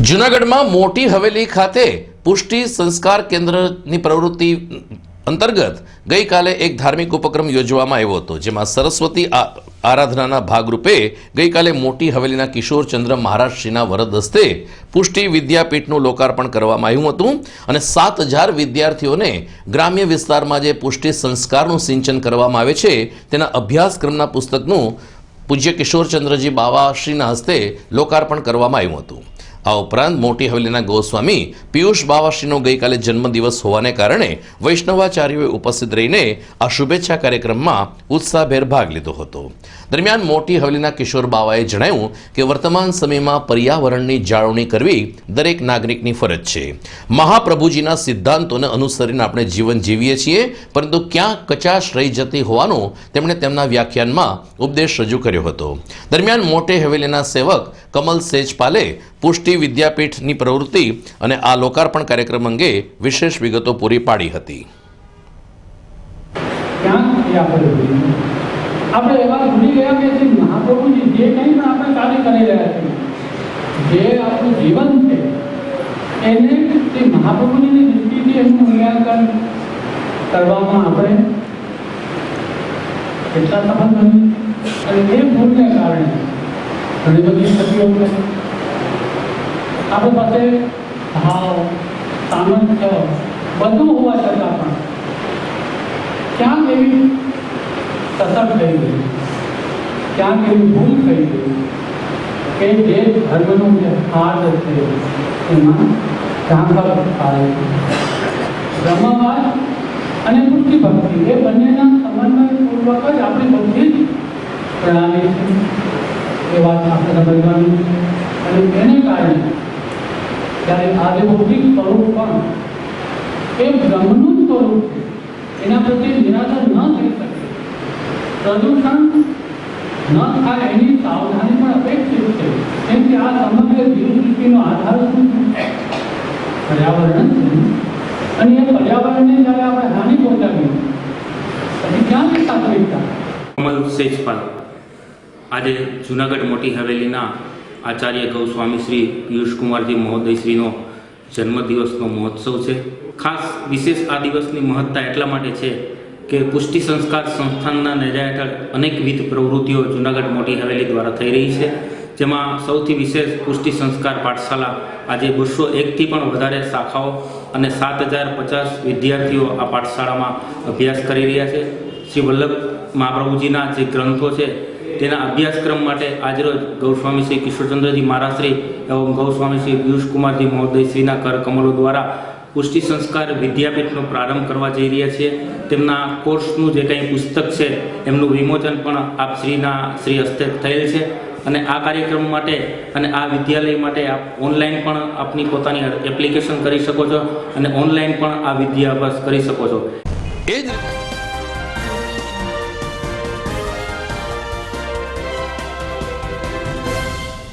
જૂનાગઢમાં મોટી હવેલી ખાતે પુષ્ટિ સંસ્કાર કેન્દ્રની પ્રવૃત્તિ અંતર્ગત ગઈકાલે એક ધાર્મિક ઉપક્રમ યોજવામાં આવ્યો હતો, જેમાં સરસ્વતી આરાધનાના ભાગરૂપે ગઈકાલે મોટી હવેલીના કિશોરચંદ્ર મહારાજશ્રીના વરદ હસ્તે પુષ્ટિ વિદ્યાપીઠનું લોકાર્પણ કરવામાં આવ્યું હતું અને 7,000 વિદ્યાર્થીઓને ગ્રામ્ય વિસ્તારમાં જે પુષ્ટિ સંસ્કારનું સિંચન કરવામાં આવે છે તેના અભ્યાસક્રમના પુસ્તકનું પૂજ્ય કિશોરચંદ્રજી બાવાશ્રીના હસ્તે લોકાર્પણ કરવામાં આવ્યું હતું। આ ઉપરાંત મોટી હવેલીના ગોસ્વામી પિયુષ બાવાશ્રીનો ગઈકાલે જન્મદિવસ હોવાને કારણે વૈષ્ણવાચાર્યોએ ઉપસ્થિત રહીને આ શુભેચ્છા કાર્યક્રમમાં ઉત્સાહભેર ભાગ લીધો હતો। દરમિયાન મોટી હવેલીના કિશોર બાવાએ જણાવ્યું કે વર્તમાન સમયમાં પર્યાવરણની જાળવણી કરવી દરેક નાગરિકની ફરજ છે। મહાપ્રભુજીના સિદ્ધાંતોને અનુસરીને આપણે જીવન જીવીએ છીએ, પરંતુ ક્યાંક કચાશ રહી જતી હોવાનો તેમણે તેમના વ્યાખ્યાનમાં ઉપદેશ રજૂ કર્યો હતો। દરમિયાન મોટી હવેલીના સેવક કમલ સેજપાલે પુષ્ટિ વિદ્યાપીઠની પ્રવૃત્તિ અને આ લોકાર્પણ કાર્યક્રમ અંગે વિશેષ વિગતો પૂરી પાડી હતી। આપણે એવા ભૂલી ગયા કે જે મહાપ્રભુજી જે કંઈ પણ આપણે કાર્ય કરી રહ્યા છીએ, જે આપણું જીવન છે એને તે મહાપ્રભુજીની દૃષ્ટિથી એનું મૂલ્યાંકન કરવામાં આપણે કેટલા સફળ બની અને એ ભૂલને કારણે ઘણી બધી ક્ષતિઓ છે। આપણી પાસે ભાવ સામર્થ્ય બધું હોવા છતાં પણ ક્યાંક એવી કસર થઈ ગઈ, ક્યાંક એવી ભૂલ થઈ ગઈ કે જે ધર્મનો જે હાથ છે એમાં ઢાંકર થાય। બ્રહ્મવાદ અને પુષ્ટિ ભક્તિ એ બંનેના સમન્વયપૂર્વક જ આપણી બધી જ પ્રણાલી છે એ વાત આપણે સમજવાની છે। અને એને કારણે જ્યારે આજે ભૌતિક સ્વરૂપ પણ એ બ્રહ્મનું જ સ્વરૂપ છે, એના પ્રત્યે નિરાદર ન થઈ શકે, પ્રદૂષણ ન થાય એની સાવધાની પણ અપેક્ષિત છે। કેમ કે આ સમગ્ર જીવસૃષ્ટિનો આધાર શું છે? પર્યાવરણ છે અને એ પર્યાવરણને જ્યારે આપણે હાનિ પહોંચાડીએ પછી ક્યાં સાત્વિકતા? કમલ સેજપાલ આજે જૂનાગઢ મોટી હવેલીના આચાર્ય ગૌસ્વામી શ્રી પિયુષ કુમારજી મહોદયશ્રીનો જન્મદિવસનો મહોત્સવ છે। ખાસ વિશેષ આ દિવસની મહત્તા એટલા માટે છે કે પુષ્ટિ સંસ્કાર સંસ્થાનના નેજા હેઠળ અનેકવિધ પ્રવૃત્તિઓ જૂનાગઢ મોટી હવેલી દ્વારા થઈ રહી છે, જેમાં સૌથી વિશેષ પુષ્ટિ સંસ્કાર પાઠશાળા આજે 201થી પણ વધારે શાખાઓ અને 7,050 વિદ્યાર્થીઓ આ પાઠશાળામાં અભ્યાસ કરી રહ્યા છે। શ્રી વલ્લભ મહાપ્રભુજીના જે ગ્રંથો છે તેના અભ્યાસક્રમ માટે આજરોજ ગૌસ્વામી શ્રી કિશોરચંદ્રજી મહારાજશ્રી એવં ગૌસ્વામી શ્રી પિયુષ કુમારજી મહોદયશ્રીના કર કમલો દ્વારા પુષ્ટિ સંસ્કાર વિદ્યાપીઠનો પ્રારંભ કરવા જઈ રહ્યા છીએ। તેમના કોર્સનું જે કંઈ પુસ્તક છે એમનું વિમોચન પણ આપ શ્રી હસ્તે થયેલ છે અને આ કાર્યક્રમ માટે અને આ વિદ્યાલય માટે આપ ઓનલાઈન પણ આપની પોતાની એપ્લિકેશન કરી શકો છો અને ઓનલાઈન પણ આ વિદ્યાભ્યાસ કરી શકો છો। એ જ